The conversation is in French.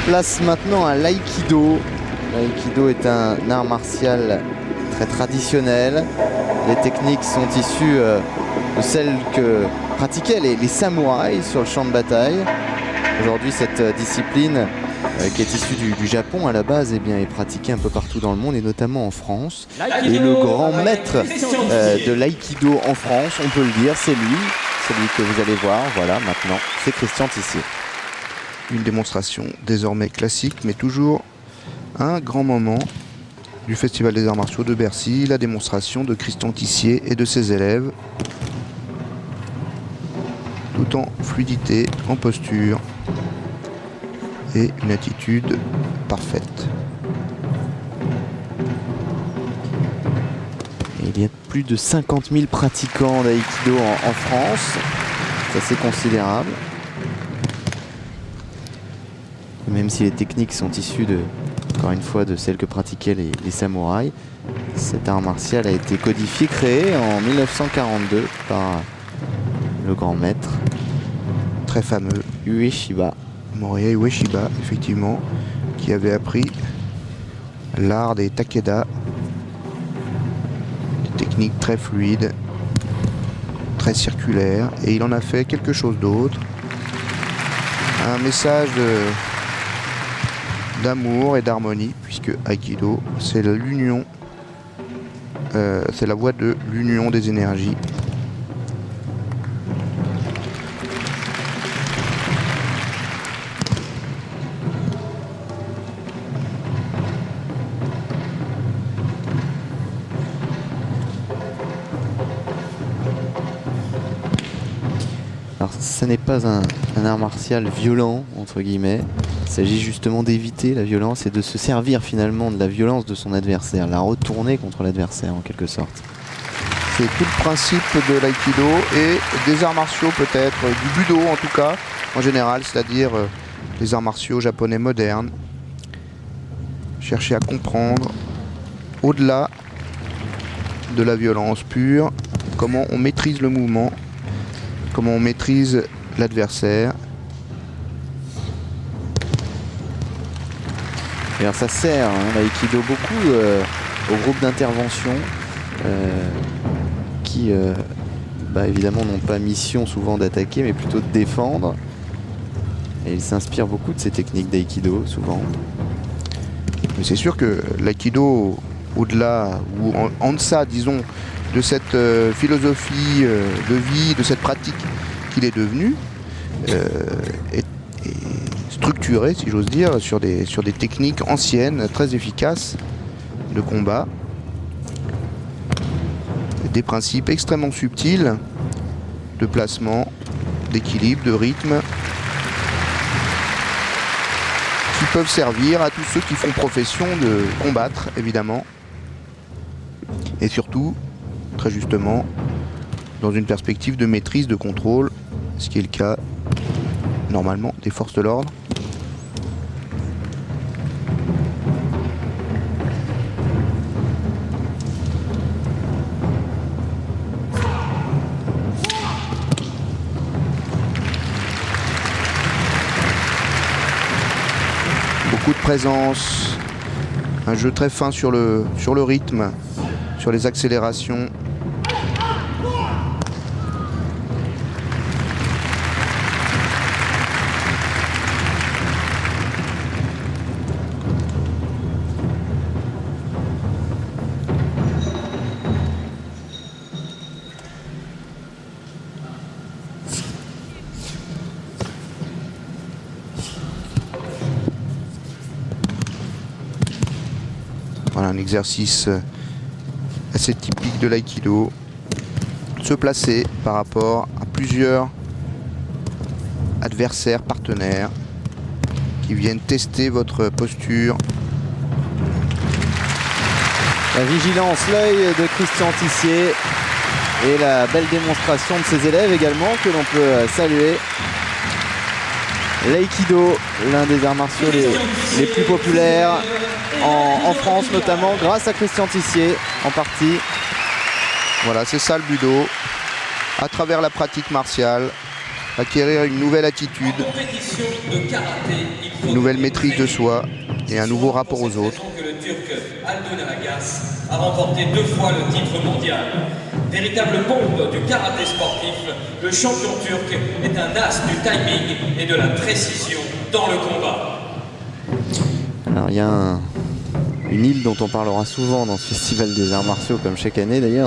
Place maintenant à l'aïkido. L'aïkido est un art martial très traditionnel. Les techniques sont issues de celles que pratiquaient les samouraïs sur le champ de bataille. Aujourd'hui, cette discipline qui est issue du Japon à la base, eh bien, est pratiquée un peu partout dans le monde et notamment en France. Et le grand maître de l'aïkido en France, on peut le dire, c'est lui, celui que vous allez voir. Voilà, maintenant, c'est Christian Tissier. Une démonstration désormais classique, mais toujours un grand moment du Festival des Arts Martiaux de Bercy, la démonstration de Christian Tissier et de ses élèves, tout en fluidité, en posture et une attitude parfaite. Et il y a plus de 50 000 pratiquants d'aïkido en France, c'est assez considérable. Même si les techniques sont issues encore une fois de celles que pratiquaient les samouraïs, cet art martial a été codifié, créé en 1942 par le grand maître très fameux Ueshiba. Morihei Ueshiba, effectivement, qui avait appris l'art des takeda, des techniques très fluides, très circulaires, et il en a fait quelque chose d'autre, un message d'amour et d'harmonie, puisque Aikido, c'est l'union, c'est la voie de l'union des énergies. Alors, ce n'est pas un art martial violent, entre guillemets. Il s'agit justement d'éviter la violence et de se servir finalement de la violence de son adversaire, la retourner contre l'adversaire en quelque sorte. C'est tout le principe de l'aïkido et des arts martiaux peut-être, du budo en tout cas, en général, c'est-à-dire les arts martiaux japonais modernes. Chercher à comprendre, au-delà de la violence pure, comment on maîtrise le mouvement, comment on maîtrise l'adversaire. Et alors ça sert, l'aïkido, beaucoup aux groupes d'intervention qui évidemment n'ont pas mission souvent d'attaquer mais plutôt de défendre. Et ils s'inspirent beaucoup de ces techniques d'aïkido souvent. Mais c'est sûr que l'aïkido, au-delà ou en deçà, disons, de cette philosophie de vie, de cette pratique qu'il est devenu, est structuré, si j'ose dire, sur des techniques anciennes, très efficaces de combat, des principes extrêmement subtils de placement, d'équilibre, de rythme, qui peuvent servir à tous ceux qui font profession de combattre, évidemment, et surtout, très justement, dans une perspective de maîtrise, de contrôle, ce qui est le cas, normalement, des forces de l'ordre. Beaucoup de présence, un jeu très fin sur le rythme, sur les accélérations. Voilà un exercice assez typique de l'aïkido. Se placer par rapport à plusieurs adversaires, partenaires qui viennent tester votre posture. La vigilance, l'œil de Christian Tissier et la belle démonstration de ses élèves également que l'on peut saluer. L'aïkido, l'un des arts martiaux les plus populaires en France notamment, grâce à Christian Tissier en partie. Voilà, c'est ça le budo, à travers la pratique martiale, acquérir une nouvelle attitude, une nouvelle maîtrise de soi et un nouveau rapport aux autres. Le Turc Aldo Naragas a remporté 2 fois le titre mondial. Véritable bombe du karaté sportif, le champion turc est un as du timing et de la précision dans le combat. Alors il y a une île dont on parlera souvent dans ce festival des arts martiaux, comme chaque année d'ailleurs.